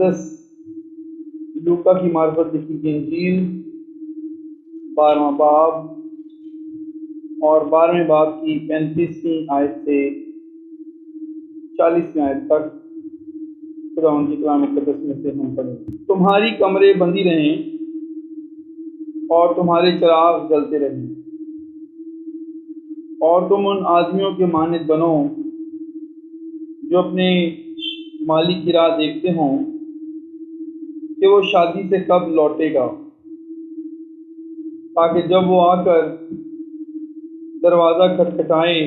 मुक़द्दस लूका की मार्फत लिखी गई इंजील 12वां बाब और 12वें बाब की 35वीं आयत से 40वीं आयत तक खुदावंद की कलाम मुक़द्दस में से हम पढ़ें। तुम्हारी कमरे बंदी रहें और तुम्हारे चिराग जलते रहें, और तुम उन आदमियों के मानद बनो जो अपने मालिक की राह देखते हों कि वो शादी से कब लौटेगा, ताकि जब वो आकर दरवाज़ा खटखटाए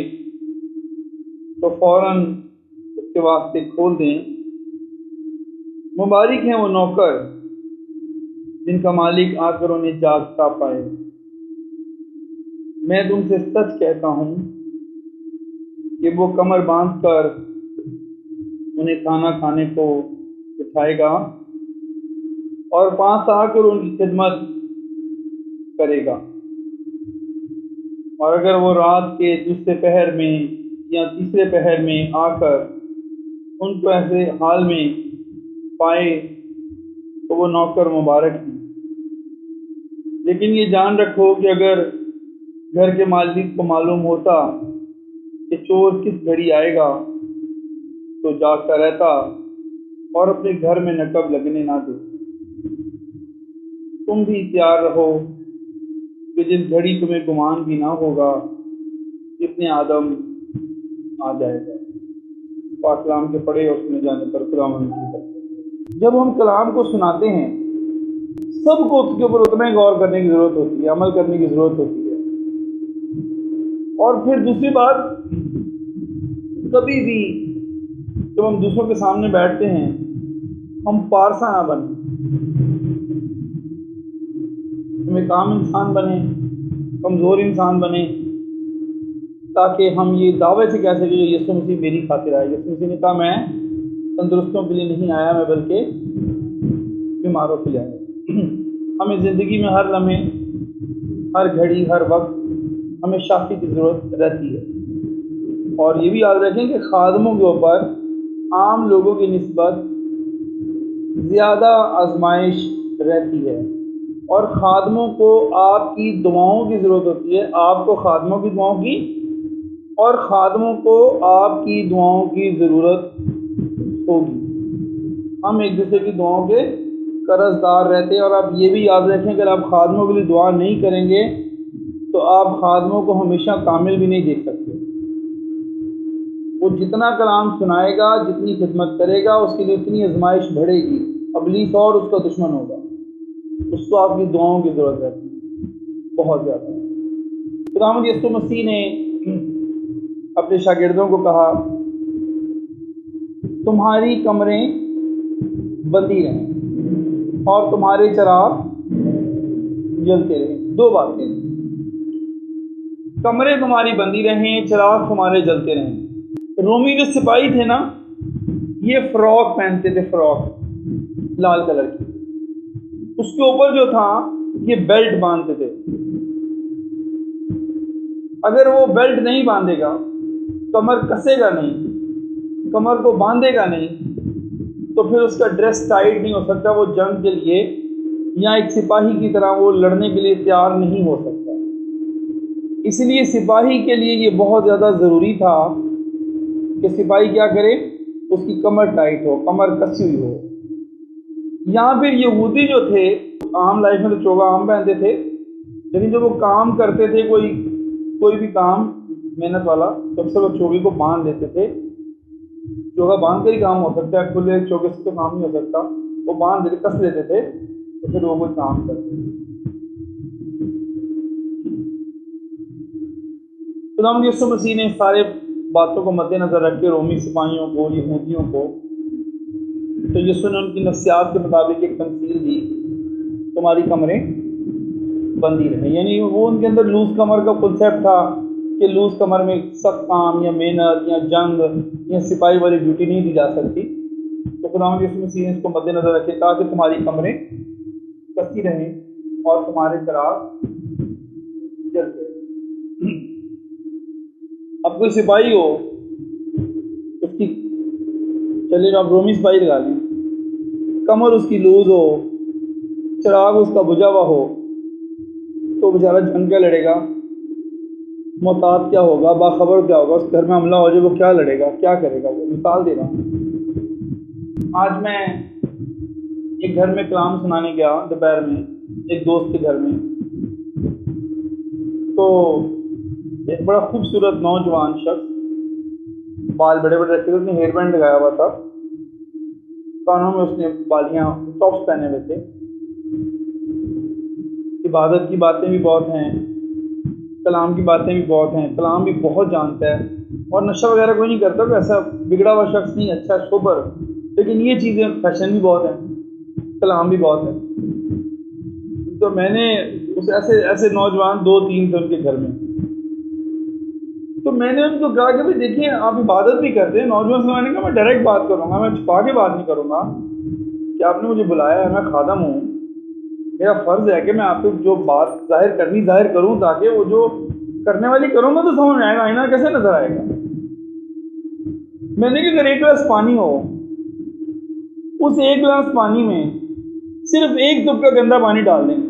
तो फौरन उसके वास्ते खोल दें। मुबारक हैं वो नौकर जिनका मालिक आकर उन्हें जागता पाए। मैं तुमसे सच कहता हूँ कि वो कमर बांधकर उन्हें खाना खाने को उठाएगा और पास आकर उनकी खिदमत करेगा। और अगर वो रात के दूसरे पहर में या तीसरे पहर में आकर उनको ऐसे हाल में पाए तो वो नौकर मुबारक है। लेकिन ये जान रखो कि अगर घर के मालिक को मालूम होता कि चोर किस घड़ी आएगा तो जागता रहता और अपने घर में नकब लगने ना दे। तुम भी तैयार रहो कि जिस घड़ी तुम्हें गुमान भी ना होगा इतने आदम आ जाएगा। पाक कलाम के पढ़े और सुने जाने पर खुदावंद की बरकत। जब हम कलाम को सुनाते हैं सबको उसके ऊपर उतना ही गौर करने की ज़रूरत होती है, अमल करने की ज़रूरत होती है। और फिर दूसरी बात, कभी भी जब हम दूसरों के सामने बैठते हैं हम पारसा ना बने, हम एक आम इंसान बने, कमज़ोर इंसान बने, ताकि हम ये दावे से कह सकें कि यीशु मसीह मेरी खातिर आया। यीशु मसीह ने कहा मैं तंदुरुस्तों के लिए नहीं आया, मैं बल्कि बीमारों के लिए आया। हमें ज़िंदगी में हर लम्हे, हर घड़ी, हर वक्त हमें शाफी की ज़रूरत रहती है। और ये भी याद रखें कि खादमों के ऊपर आम लोगों की निस्बत ज़्यादा आजमाइश रहती है और खादमों को आपकी दुआओं की ज़रूरत होती है। आपको खादमों की दुआओं की और खादमों को आपकी दुआओं की ज़रूरत होगी। हम एक दूसरे की दुआओं के कर्जदार रहते हैं। और आप ये भी याद रखें, अगर आप खादमों के लिए दुआ नहीं करेंगे तो आप खादमों को हमेशा कामिल भी नहीं देख सकते। वो जितना कलाम सुनाएगा, जितनी खिदमत करेगा, उसके लिए उतनी आजमाइश बढ़ेगी। इब्लीस और उसका दुश्मन होगा, उसको आपकी दुआओं की ज़रूरत रहती है बहुत ज़्यादा। खुदावंद यीशु मसीह ने अपने शागिर्दों को कहा तुम्हारी कमरें बंदी रहें और तुम्हारे चिराग जलते रहें। दो बातें, कमरे तुम्हारी बंदी रहें, चिराग तुम्हारे जलते रहें। रोमी जो सिपाही थे ना, ये फ्रॉक पहनते थे, फ्रॉक लाल कलर की, उसके ऊपर जो था ये बेल्ट बांधते थे। अगर वो बेल्ट नहीं बांधेगा, कमर कसेगा नहीं, कमर को बांधेगा नहीं, तो फिर उसका ड्रेस टाइट नहीं हो सकता। वो जंग के लिए या एक सिपाही की तरह वो लड़ने के लिए तैयार नहीं हो सकता। इसलिए सिपाही के लिए ये बहुत ज़्यादा ज़रूरी था कि सिपाही क्या करे, उसकी कमर टाइट हो, कमर कसी हुई हो। यहाँ फिर यहूदी जो थे आम लाइफ में तो चोगा आम पहनते थे, लेकिन जब वो काम करते थे कोई भी काम मेहनत वाला, तो अक्सर वो चोगे को बांध देते थे। चोगा बांध कर ही काम हो सकता है, खुले चोगे से तो काम नहीं हो सकता। वो बांध देते, कस लेते थे, तो फिर वो कोई काम करते थे। खुदावंद यीशु मसीह ने सारे बातों को मद्देनजर रख के रोमी सिपाहियों को, यहूदियों को, तो यीशु ने उनकी नफ्सियात के मुताबिक एक तमसील दी, तुम्हारी कमरें बंदी रहे। यानी वो उनके अंदर लूज कमर का कॉन्सेप्ट था कि लूज कमर में सख्त काम या मेहनत या जंग या सिपाही वाली ड्यूटी नहीं दी जा सकती। तो खुदावंद यीशु मसीह ने इसको मद्देनजर रखे, कहा कि तुम्हारी कमरें कसी रहें और तुम्हारे चिराग जलते रहें। अब कोई सिपाही हो, उसकी चलिए आप रोमी सिपाही लगा लें, कमर उसकी लूज हो, चिराग उसका बुझा हुआ हो, तो बेचारा जंग क्या लड़ेगा, मोहतात क्या होगा, बाखबर क्या होगा, उस घर में हमला हो जाए वो क्या लड़ेगा, क्या करेगा। वो मिसाल दे रहा हूँ। आज मैं एक घर में कलाम सुनाने गया दोपहर में एक दोस्त के घर में, तो एक बड़ा खूबसूरत नौजवान शख्स, बाल बड़े बड़े रखे थे, उसने हेयर बैंड लगाया हुआ था, कानों में उसने बालियाँ टॉप्स पहने हुए थे। इबादत की बातें भी बहुत हैं, कलाम की बातें भी बहुत हैं, कलाम भी बहुत जानता है, और नशा वगैरह कोई नहीं करता, कोई ऐसा बिगड़ा हुआ शख्स नहीं, अच्छा सोबर। लेकिन ये चीज़ें फैशन भी बहुत हैं, कलाम भी बहुत है। तो मैंने उस ऐसे ऐसे नौजवान 2-3 थे उनके घर में, तो मैंने उनको कहा कि भाई देखिए आप इबादत भी करते हैं। नौजवान से मैंने कहा मैं डायरेक्ट बात करूँगा, मैं छुपा के बात नहीं करूँगा कि आपने मुझे बुलाया है, मैं खादम हूँ, मेरा फ़र्ज़ है कि मैं आपको जो बात ज़ाहिर करूँ, ताकि वो जो करने वाली करूँगा तो समझ में आएगा, आईना कैसे नज़र आएगा। मैंने कहा अगर एक गिलास पानी हो, उस एक गिलास पानी में सिर्फ एक तुपका गंदा पानी डाल देंगे,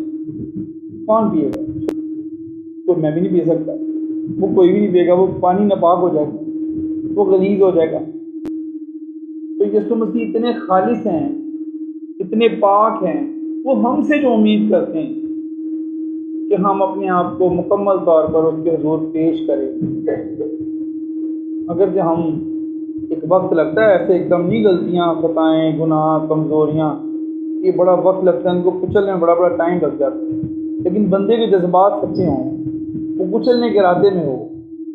कौन पिएगा? तो मैं भी नहीं पी सकता, वो कोई भी नहीं पिएगा, वो पानी नापाक हो जाएगा, वो गलीज़ हो जाएगा। तो यीशु मसीह इतने खालिस हैं, इतने पाक हैं, वो हमसे जो उम्मीद करते हैं कि हम अपने आप को मुकम्मल तौर पर उसके हुज़ूर पेश करें। अगर जो हम एक वक्त लगता है, ऐसे एकदम नहीं, गलतियाँ, खताएँ, गुनाह, कमज़ोरियाँ, ये बड़ा वक्त लगता है, इनको कुचलने में बड़ा टाइम लग जाता है। लेकिन बंदे के जज्बात सच्चे हों, वो कुचलने के इरादे में हो,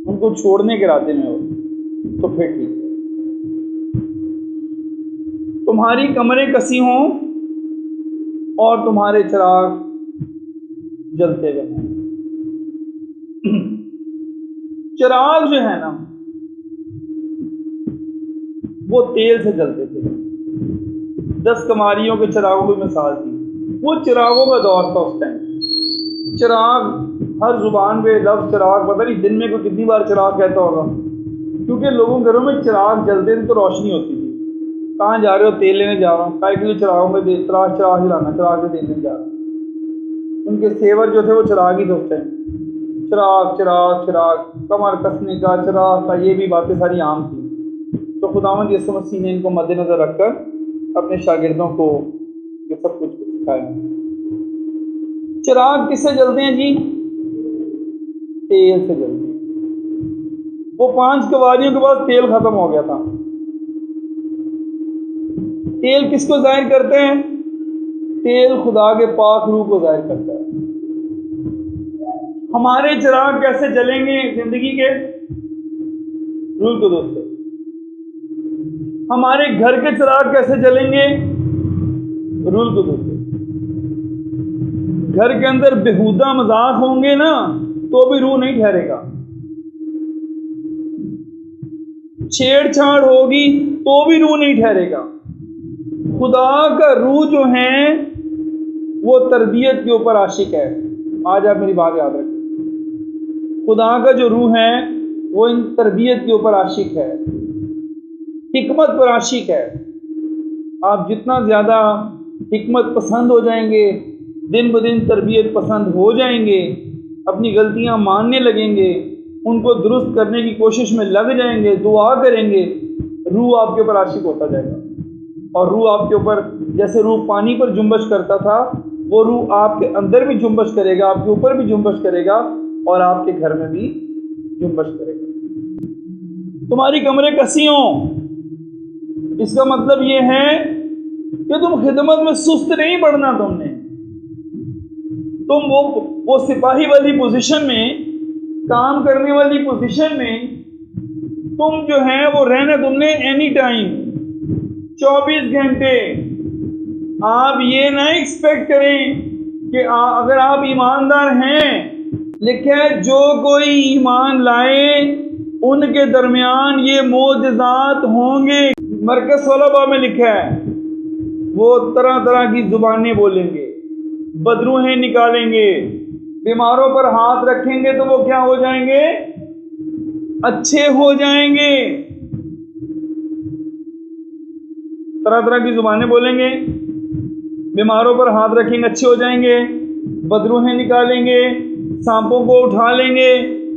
उनको छोड़ने के इरादे में हो, तो फिर ठीक है। तुम्हारी कमरें कसी हों और तुम्हारे चिराग जलते हुए हैं। चिराग जो है ना, वो तेल से जलते थे। 10 कमारियों के चिरागों की मिसाल थी। वो चिरागों का दौर था उस टाइम। चिराग, हर जुबान पे लफ्ज़ चिराग, पता नहीं दिन में कोई कितनी बार चिराग कहता होगा, क्योंकि लोगों के घरों में चिराग जलते थे तो रोशनी होती थी। कहाँ जा रहे हो? तेल लेने जा रहा हूँ। काय के लिए? चिरागों में चिराग जलाना, चिराग से तेल लेने जा रहा हूँ। उनके सेवर जो थे वो चिराग ही थे उस टाइम। चिराग चिराग चिराग, कमर कसने का, चिराग का, ये भी बातें सारी आम थी। तो खुदावंद यीशु मसीह ने इनको मद्देनज़र रखकर अपने शागिर्दों को ये सब कुछ सिखाया। चिराग किससे जलते हैं जी? तेल से जलते हैं। वो 5 कवारियों के बाद तेल खत्म हो गया था। तेल किसको जाहिर करते हैं? तेल खुदा के पाक रूह को जाहिर करता है। हमारे चिराग कैसे जलेंगे जिंदगी के? रूह को दोस्तों। हमारे घर के चिराग कैसे जलेंगे? रूह को दोस्तों। घर के अंदर बेहुदा मजाक होंगे ना, तो भी रूह नहीं ठहरेगा। छेड़छाड़ होगी तो भी रूह नहीं ठहरेगा। खुदा का रूह जो है वो तरबियत के ऊपर आशिक है। आज आप मेरी बात याद रखें। खुदा का जो रूह है वो इन तरबियत के ऊपर आशिक है, हिकमत पर आशिक है। आप जितना ज़्यादा हिकमत पसंद हो जाएंगे, दिन ब दिन तरबियत पसंद हो जाएंगे, अपनी गलतियां मानने लगेंगे, उनको दुरुस्त करने की कोशिश में लग जाएंगे, दुआ करेंगे, रूह आपके ऊपर आशिक होता जाएगा। और रूह आपके ऊपर, जैसे रूह पानी पर जुम्बश करता था, वो रूह आपके अंदर भी जुम्बश करेगा, आपके ऊपर भी जुम्बश करेगा, और आपके घर में भी जुम्बश करेगा। तुम्हारी कमरें कसी हों, इसका मतलब ये है कि तुम खिदमत में सुस्त नहीं पड़ना। तुम वो सिपाही वाली पोजीशन में, काम करने वाली पोजीशन में तुम जो है वो रहना तुमने एनी टाइम, 24 घंटे। आप ये ना एक्सपेक्ट करें कि अगर आप ईमानदार हैं, लिखा है जो कोई ईमान लाए उनके दरमियान ये मोजज़ात होंगे। मरकज़ 16 में लिखा है वो तरह तरह की जुबानें बोलेंगे, बदरूहें निकालेंगे, बीमारों पर हाथ रखेंगे तो वो क्या हो जाएंगे? अच्छे हो जाएंगे। तरह तरह की जुबानें बोलेंगे, बीमारों पर हाथ रखेंगे अच्छे हो जाएंगे, बदरूहें निकालेंगे, सांपों को उठा लेंगे,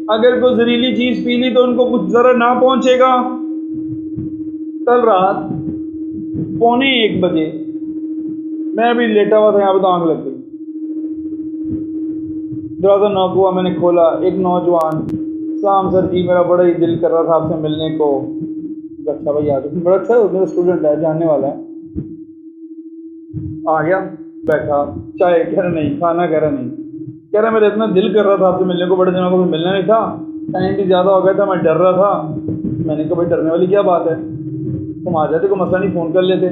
अगर कोई जहरीली चीज़ पी ली तो उनको कुछ ज़रा ना पहुंचेगा। कल रात 1:45 मैं अभी लेटा हुआ था, यहाँ पे तो आंख लग गई। दरवाज़ा नॉक हुआ, मैंने खोला, एक नौजवान, सलाम सर जी, मेरा बड़ा ही दिल कर रहा था आपसे मिलने को। अच्छा भाई आ गए, बड़ा अच्छा मेरा स्टूडेंट है, जानने वाला है। आ गया, बैठा, चाय कह रहा नहीं, खाना कह रहा नहीं, कह रहा मेरा इतना दिल कर रहा था आपसे मिलने को, बड़े दिनों को मिलना नहीं था, टाइम भी ज़्यादा हो गया था, मैं डर रहा था। मैंने कहा भाई डरने वाली क्या बात है, तुम आ जाते, कोई मसला नहीं, फ़ोन कर लेते।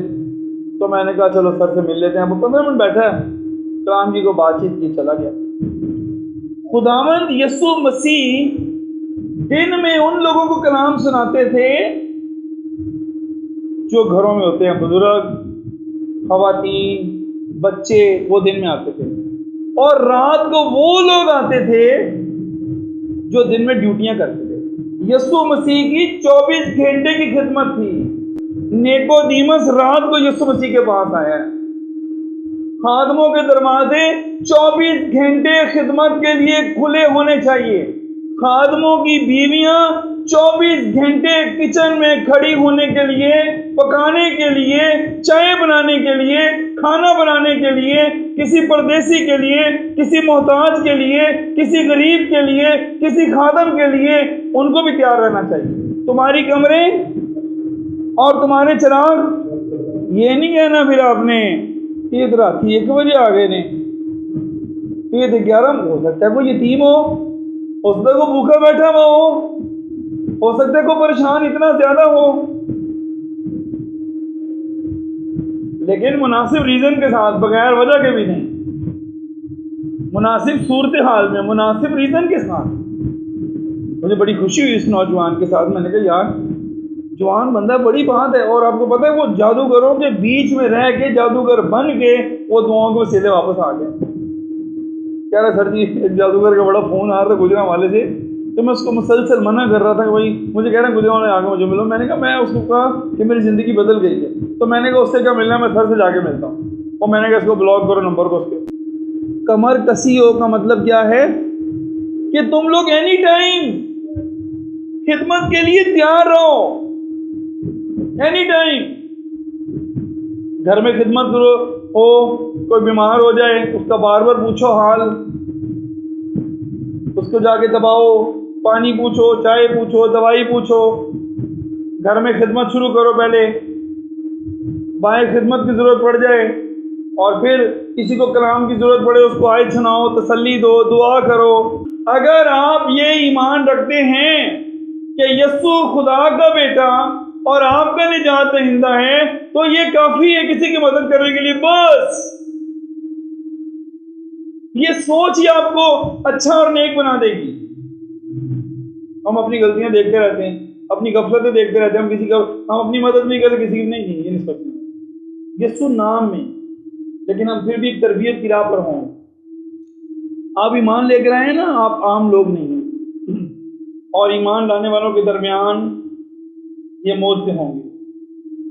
तो मैंने कहा चलो सर से मिल लेते हैं। वो 15 मिनट बैठा है, कलाम जी को बातचीत की, चला गया। खुदावंद यीशु मसीह दिन में उन लोगों को कलाम सुनाते थे जो घरों में होते हैं, बुजुर्ग, खवातीन, बच्चे, वो दिन में आते थे। और रात को वो लोग आते थे जो दिन में ड्यूटियां करते थे। यीशु मसीह की 24 घंटे की खिदमत थी। निकोदेमुस रात को यीशु मसीह के पास आया है। खादमों के दरवाजे 24 घंटे खिदमत के लिए खुले होने चाहिए। खादमों की बीवियां 24 घंटे किचन में खड़ी होने के लिए, पकाने के लिए, चाय बनाने के लिए, खाना बनाने के लिए, किसी परदेसी के लिए, किसी मोहताज के लिए, किसी गरीब के लिए, किसी खादम के लिए, उनको भी तैयार रहना चाहिए। तुम्हारी कमरे और तुम्हारे चिराग, ये नहीं कहना फिर आपने ये तो रात 1 बजे आ गए ने, तो ये तो 11 हो सकता है कोई यतीम हो सकता है कोई भूखा बैठा हुआ हो सकता है कोई परेशान इतना ज्यादा हो, लेकिन मुनासिब रीजन के साथ, बगैर वजह के भी नहीं, मुनासिब सूरत हाल में, मुनासिब रीजन के साथ। मुझे बड़ी खुशी हुई इस नौजवान के साथ। मैंने कहा यार जवान बंदा, बड़ी बात है। और आपको पता है वो जादूगरों के बीच में रह के, जादूगर बन के, वो दुआओं को सीधे वापस आ गया। कह रहा सर जी एक जादूगर का बड़ा फ़ोन आ रहा था गुजरा वाले से, तो मैं उसको मुसलसल मना कर रहा था कि भाई मुझे कह रहा है गुजरा वाले आगे मुझे मिलो। मैंने कहा, मैं उसको कहा कि मेरी ज़िंदगी बदल गई है, तो मैंने कहा उससे क्या मिलना है, मैं सर से जाके मिलता हूँ। और मैंने कहा इसको ब्लॉक करो नंबर को उसके। कमर कसी हो का मतलब क्या है कि तुम लोग एनी टाइम खिदमत के लिए तैयार रहो, एनी टाइम। घर में खिदमत हो, कोई बीमार हो जाए उसका बार बार पूछो हाल, उसको जाके दबाओ, पानी पूछो, चाय पूछो, दवाई पूछो। घर में खिदमत शुरू करो पहले, बाएं खिदमत की ज़रूरत पड़ जाए, और फिर किसी को कलाम की ज़रूरत पड़े उसको आयत सुनाओ, तसल्ली दो, दुआ करो। अगर आप ये ईमान रखते हैं कि यीशु खुदा का बेटा और आपका निजात दहिंदा है, तो ये काफ़ी है किसी की मदद करने के लिए। बस ये सोच ही आपको अच्छा और नेक बना देगी। हम अपनी गलतियां देखते रहते हैं, अपनी गफलतें देखते रहते हैं, हम अपनी मदद नहीं करते, किसी की नहीं, ये नहीं सोचना। यीशु नाम में, लेकिन हम फिर भी एक तरबियत की राह पर हों। आप ईमान लेकर आए हैं ना, आप आम लोग नहीं हैं, और ईमान लाने वालों के दरमियान ये मौत से होंगे।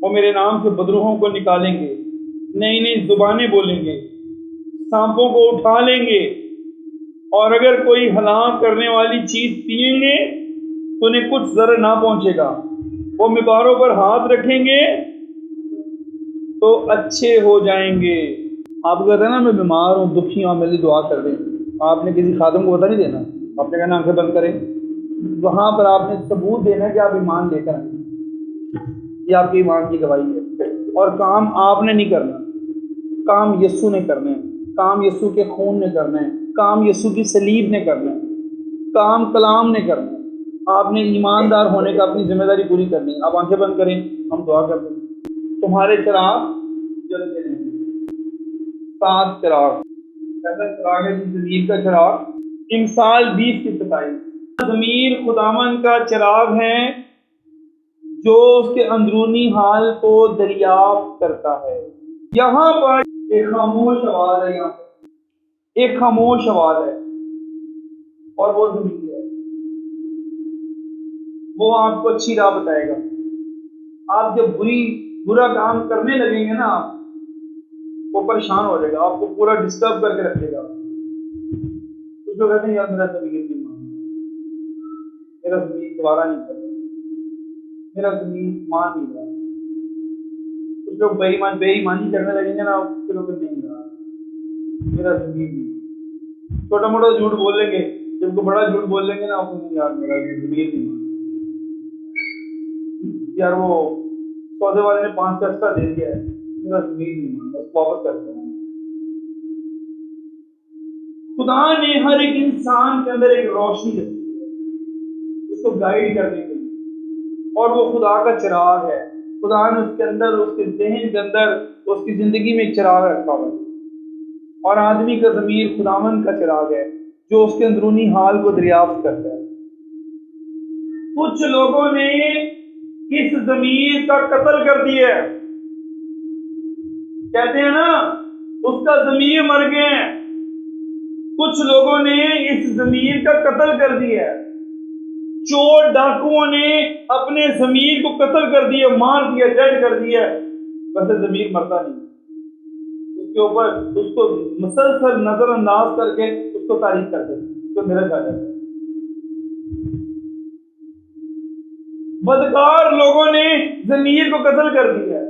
वो मेरे नाम से बदरूहों को निकालेंगे, नई नई जुबानें बोलेंगे, सांपों को उठा लेंगे, और अगर कोई हलाक करने वाली चीज पिएंगे तो उन्हें कुछ जर ना पहुंचेगा। वो बीमारों पर हाथ रखेंगे तो अच्छे हो जाएंगे। आप कहते हैं ना मैं बीमार हूँ, दुखी हूँ, मेरे लिए दुआ कर दें, आपने किसी खादम को पता नहीं देना, आपने कहना आंखें बंद करें। वहां पर आपने सबूत देना कि आप ईमान लेकर आए, ये आपकी ईमान की गवाही है। और काम आपने नहीं करना, काम यीशु ने करना है, काम यीशु के खून ने करना है, काम यीशु की सलीब ने करना है, काम कलाम ने करना है। आपने ईमानदार होने का अपनी जिम्मेदारी पूरी करनी है। आप आंखें बंद करें, हम दुआ करते हैं। तुम्हारे चिराग जलते रहेंगे, 7 चिराग। पहला चिराग है ज़मीर का चिराग, इमसाल 20 की 27। ज़मीर खुदावन का चिराग है जो उसके अंदरूनी हाल को दरियाफ्त करता है। यहाँ पर एक खामोश आवाज है, यहाँ पर एक खामोश आवाज है, और वो ज़मीर है। वो आपको अच्छी राह बताएगा। आप जब बुरा काम करने लगेंगे ना, वो परेशान हो जाएगा, आपको पूरा डिस्टर्ब करके रखेगा। कुछ लोग कहते हैं यार मेरा ज़मीर नहीं मान, मेरा ज़मीर दोबारा नहीं कर रहा, मेरा ज़मीर मान नहीं रहा। कुछ लोग बेईमानी करने लगेंगे ना, फिर वो नहीं रहा, मेरा ज़मीर नहीं। छोटा मोटा झूठ बोल लेंगे, जब को बड़ा झूठ बोल लेंगे ना, आपको नहीं यार मेरा ज़मीर नहीं मान। यार वो सौदे वाले ने 500 एक्स्ट्रा दे दिया है, मेरा ज़मीर नहीं मान, बस वापस करते हैं। खुदा ने हर एक इंसान के अंदर एक रोशनी रखी है उसको गाइड करने के लिए, और वो खुदा का चिराग है। खुदा ने उसके अंदर, उसके ज़हन के अंदर, उसकी ज़िंदगी में एक चिराग रखा हुआ है। और आदमी का ज़मीर खुदावंद का चिराग है जो उसके अंदरूनी हाल को दरियाफ्त करता है। कुछ लोगों ने इस ज़मीर का कत्ल कर दिया है, कहते हैं ना उसका ज़मीर मर गया है। कुछ लोगों ने इस ज़मीर का कत्ल कर दिया है। चोर डाकुओं ने अपने ज़मीर को कत्ल कर दिया, मार दिया, डेड कर दिया। वैसे ज़मीर मरता नहीं, उसके ऊपर उसको मुसलसल नजरअंदाज करके उसको तारीफ करते हैं, उसको निरस आ जाता है। बदकार लोगों ने ज़मीर को कत्ल कर दिया,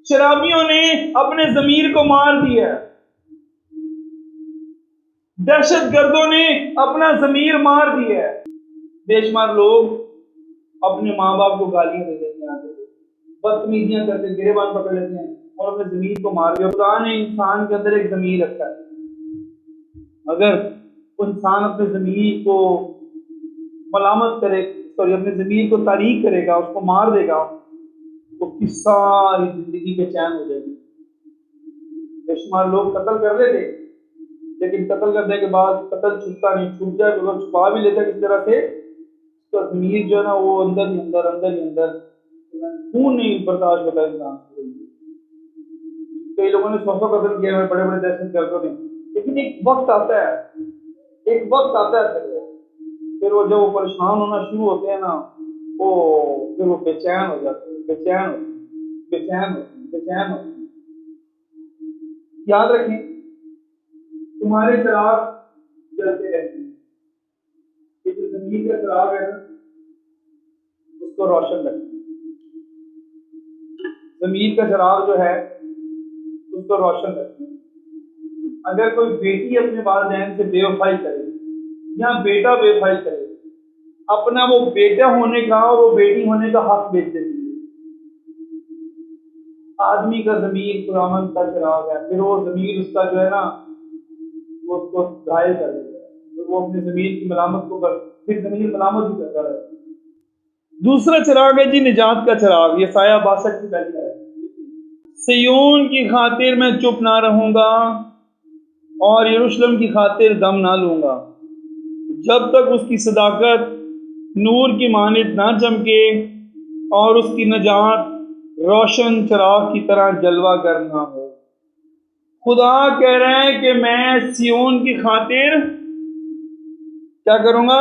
शराबियों ने अपने ज़मीर को मार दिया, दहशतगर्दों ने अपना ज़मीर मार दिया। बेशुमार लोग अपने माँ बाप को गालियां दे देते हैं, आगे बदतमीजियां करते, गिरेबान पकड़ लेते हैं और अपने ज़मीर को मार दिया। खुदा ने इंसान के अंदर एक ज़मीर रखा है, अगर इंसान अपने ज़मीर को मलामत करे, सॉरी अपने ज़मीर को तारीक करेगा, उसको मार देगा, तो उसकी सारी जिंदगी बेचैन हो जाएगी। बेशुमार लोग कत्ल कर लेते, लेकिन कत्ल करने के बाद कत्ल छुपता नहीं, छुप जाए तो छुपा भी लेता किस तरह से, तो ज़मीर जो है ना वो अंदर ही अंदर खून नहीं बर्दाश्त होता इंसान से। कई लोगों ने 100 कत्ल किया है, बड़े बड़े दहशतगर्दों ने, लेकिन एक वक्त आता है, फिर वो जब वो परेशान होना शुरू होते हैं ना, फिर वो बेचैन हो जाते हैं, बेचैन होते हैं। याद रखें, तुम्हारे चिराग जलते रहते हैं, ये जो ज़मीर का चिराग है ना उसको रोशन रखें। ज़मीर का चिराग जो है उसको रोशन रखें। अगर कोई बेटी अपने वालिदैन से बेवफाई करे या बेटा बेवफाई करे, अपना वो बेटा होने का और वो बेटी होने का हक बेच देती है। आदमी का ज़मीर खुदावंद का चिराग है, फिर वो ज़मीर उसका जो है ना वो उसको घायल कर देता है, तो वो अपने ज़मीर की मलामत को फिर ज़मीर मलामत भी करता रहता है। दूसरा चिराग है जी निजात का चिराग, यसाया 62 की पहली आयत। सिय्योन की खातिर मैं चुप ना रहूंगा और यरूशलेम की खातिर दम ना लूंगा, जब तक उसकी सदाकत नूर की मानित ना चमके और उसकी नजात रोशन चिराग की तरह जलवा गर ना हो। खुदा कह रहे हैं कि मैं सिय्योन की खातिर क्या करूंगा,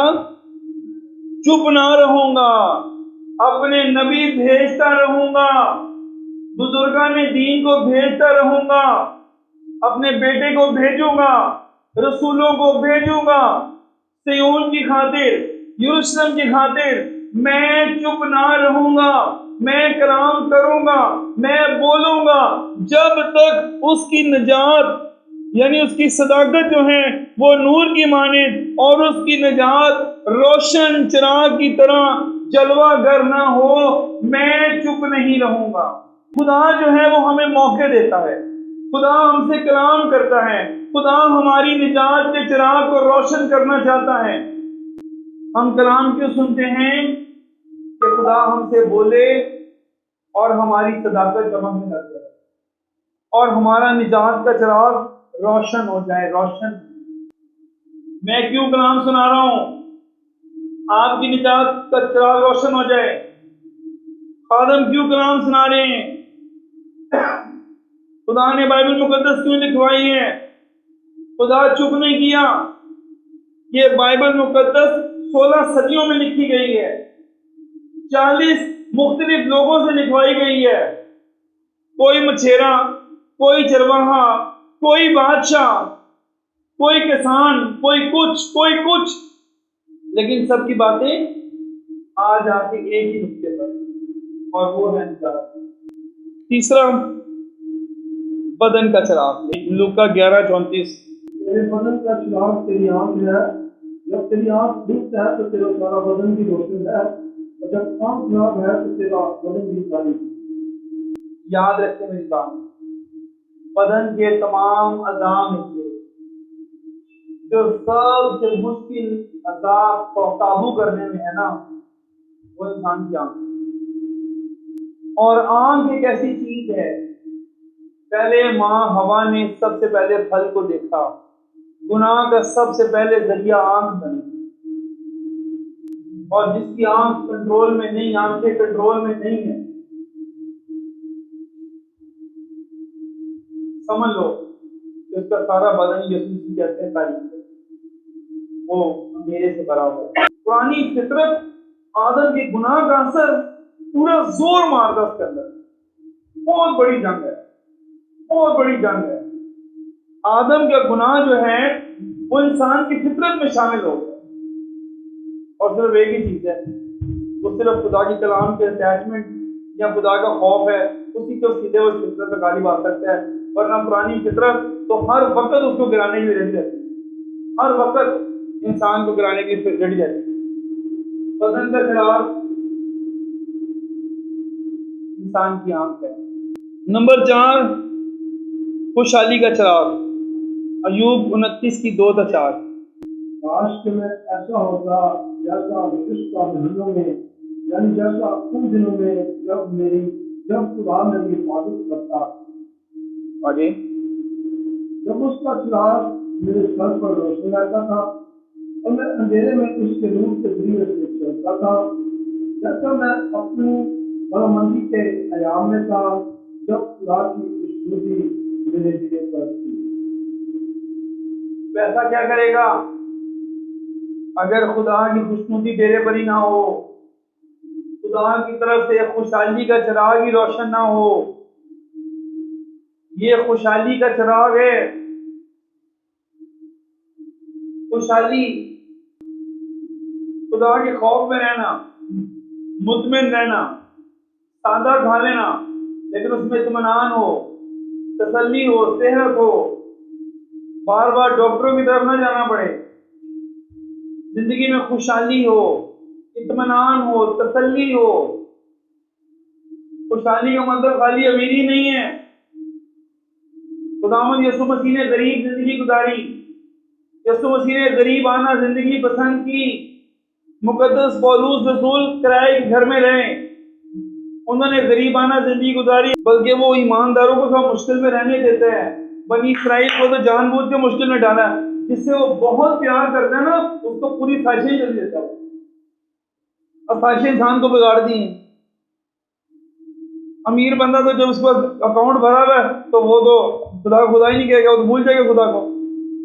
चुप ना रहूंगा, अपने नबी भेजता रहूंगा, बुजुर्गान दीन को भेजता रहूंगा, अपने बेटे को भेजूंगा, रसूलों को भेजूंगा। सिय्योन की खातिर, यरूशलेम की खातिर मैं चुप ना रहूंगा, मैं कलाम करूंगा, मैं बोलूंगा, जब तक उसकी नजात यानी उसकी सदाकत जो है वो नूर की मानित और उसकी नजात रोशन चिराग की तरह जलवा गर ना हो, मैं चुप नहीं रहूंगा। खुदा जो है वो हमें मौके देता है, खुदा हमसे कलाम करता है, खुदा हमारी निजात के चिराग को रोशन करना चाहता है। हम कलाम क्यों सुनते हैं कि खुदा हमसे बोले और हमारी सदाकत चमकने लग जाए और हमारा निजात का चिराग रोशन हो जाए। रोशन, मैं क्यों कलाम सुना रहा हूं, आपकी निजात का चिराग रोशन हो जाए। खादम क्यों कलाम सुना रहे हैं, खुदा ने बाइबल मुकद्दस क्यों लिखवाई है। खुदा चुप नहीं किया, ये बाइबल मुकद्दस 16 सदियों में लिखी गई है, 40 मुख्तलिफ लोगों से लिखवाई गई है। कोई मछेरा कोई चरवाहा, कोई बादशाह, कोई किसान, कोई कुछ, लेकिन सबकी बातें आज आके एक ही नुक्ते पर, और वो है निजात। तीसरा, बदन का चिराग। लूका 11:34। तेरे बदन का चिराग तेरी आंख है, जब तेरी आंख दुरुस्त है तो तेरा सारा बदन भी रोशन है, और जब आंख खराब है तो तेरा बदन भी तारीफ। याद रखें मेरी बात, बदन के तमाम अज़ाम हिस्से, जो सबसे मुश्किल अज़ाब को काबू करने में है ना, वो इंसान की आंख है। और आंख एक ऐसी चीज है, पहले माँ हवा ने सबसे पहले फल को देखा, गुनाह का सबसे पहले जरिया आंख बनी, और जिसकी आंख कंट्रोल में नहीं, आंखें कंट्रोल में नहीं है, समझ लो कि उसका सारा बदन यीशु कहते हैं तारीफ है, वो अंधेरे से भरा हुआ है। पुरानी फितरत आदम के गुनाह का असर पूरा जोर मारता उसके अंदर। बहुत बड़ी जंग है, बहुत बड़ी जंग है। आदम का गुनाह जो है वो इंसान की फितरत में शामिल हो गया, और सिर्फ एक ही चीज है, वो सिर्फ खुदा की कलाम के अटैचमेंट या खुदा का खौफ है, उसी को सीधे वो फितरत में गालिब आ सकता है। वरना पुरानी फितरत तो हर वक्त उसको गिराने के लिए रेडी रहती है, हर वक्त इंसान को गिराने के लिए रेडी रहती है। बदन का चिराग इंसान की आंख है। नंबर 4, खुशहाली का चिराग। अयूब 29 की 2-4। काश कि मैं ऐसा होता जैसा विशिष्ट महीनों में, यानी जैसा उन दिनों में जब खुदा मेरी हिफाजत करता, आगे, जब उसका चिराग मेरे सर पर रोशन रहता था और मैं अंधेरे में उसके नूर के जरिए से चलता था, जैसा मैं अपनी बलमंदी के अयाम में था, जब खुदा की खुशबूदी मेरे दिल पर थी। वैसा क्या करेगा अगर खुदा की खुशनुदी तेरे पर ही ना हो, खुदा की तरफ से खुशहाली का चिराग ही रोशन ना हो। ये खुशहाली का चिराग है। खुशहाली, खुदा के खौफ में रहना, मुतमिन रहना, सादा खा लेना लेकिन उसमें इत्मीनान हो, तसल्ली हो, सेहत हो, बार बार डॉक्टरों की तरफ ना जाना पड़े, जिंदगी में खुशहाली हो, इत्मीनान हो, तसल्ली हो। खुशहाली का मतलब खाली अमीरी नहीं है। खुदावंद यीशु मसीह ने गरीब जिंदगी गुजारी, यीशु मसीह ने गरीब आना जिंदगी पसंद की। मुकद्दस पौलुस रसूल किराए के घर में रहे, उन्होंने गरीबाना जिंदगी गुजारी, बल्कि वो ईमानदारों को सब मुश्किल में रहने देते हैं। बनी इसराइल को तो जानबूझ के मुश्किल में डाला, जिससे वो बहुत प्यार करता है ना, उसको पूरी ख्वाहिशें जल देता है, और ख्वाहिशें इंसान को बिगाड़ दी हैं। अमीर बंदा तो जब उसके पास अकाउंट भरा हुआ है तो वो तो खुदा ही नहीं कहेगा, वो तो भूल जाएगा खुदा को।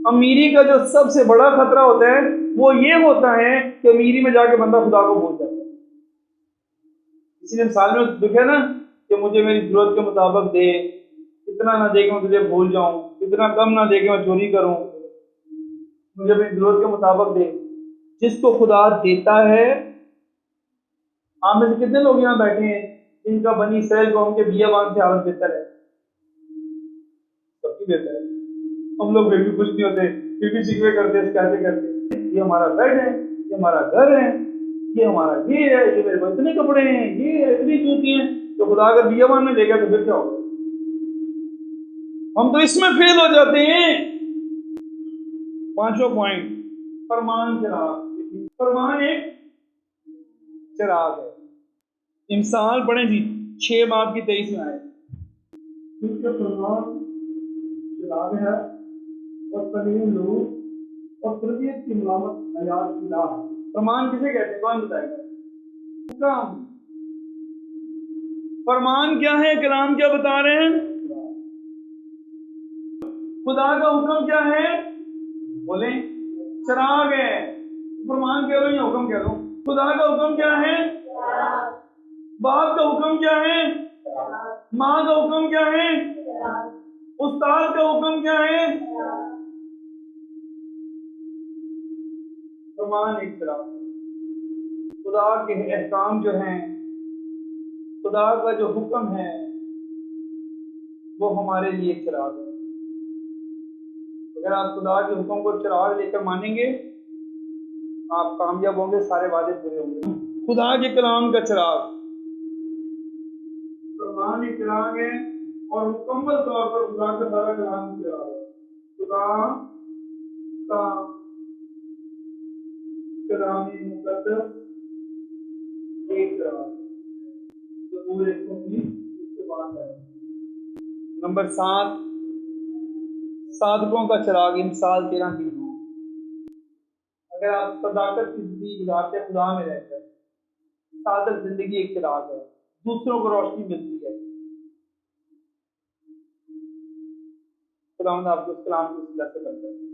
अमीरी का जो सबसे बड़ा खतरा होता है वो ये होता है कि अमीरी में जाके बंदा खुदा को भूल जाता है। इसीलिए मिसाल में लिखे ना कि मुझे मेरी जरूरत के मुताबिक दे, इतना ना दे कि मैं तुझे भूल जाऊं, इतना कम ना दे कि मैं चोरी करूं, मुझे अपनी जरूरत के मुताबिक दे। जिसको खुदा देता है, आप में से कितने लोग यहाँ बैठे हैं जिनका बनी इसराइल कौम के बियाबान से हालत बेहतर है? सबकी बेहतर है। हम लोग फिर भी कुछ नहीं होते, फिर भी शिकवे करते, शिकायतें करते, ये हमारा बेड है, ये हमारा घर है, ये हमारा ये है, ये मेरे पास इतने कपड़े हैं, ये है, इतनी जूती हैं। तो खुदा अगर बियाबान में ले गया तो फिर क्या होगा? हम तो इसमें फेल हो जाते हैं। 5वां पॉइंट, फरमान चिराग। फरमान एक चिराग है। इंसान पढ़े जी 6 बाब की 23 में आए, क्योंकि फरमान चिराग है और तलीम नूर और तरबियत की मलामत हयात की राह। फरमान किसे कहते हैं, कौन बताएगा? हुक्म। फरमान क्या है, कलाम क्या बता रहे हैं? खुदा का हुक्म क्या है? बोले चिराग है। फरमान कह लो या हुक्म कह लो। खुदा का हुक्म क्या है? बाप का हुक्म क्या है? माँ का हुक्म क्या है? उस्ताद का हुक्म क्या है? फरमान एक चिराग। खुदा के अहकाम जो हैं, खुदा का जो हुक्म है, वो हमारे लिए चिराग है। अगर आप खुदा के हुक्म को चिराग लेकर मानेंगे, आप कामयाब होंगे, सारे वादे पूरे होंगे। खुदा के कलाम का चिराग फरमान एक चिराग है, और मुकम्मल तौर पर खुदा का सारा कलाम चिराग है। खुदा का कलाम मुकद्दस एक चिराग है। ज़बूर 119 इसके बाद है। नंबर 7, सादकों का चिराग, मिसाल 13 की 9। अगर आप सदाकत की जिंदगी गुजारते हैं, खुदा में रहकर, सादक जिंदगी एक चिराग है, दूसरों को रोशनी मिलती है। खुदा आपको इस कलाम को इस से करता है।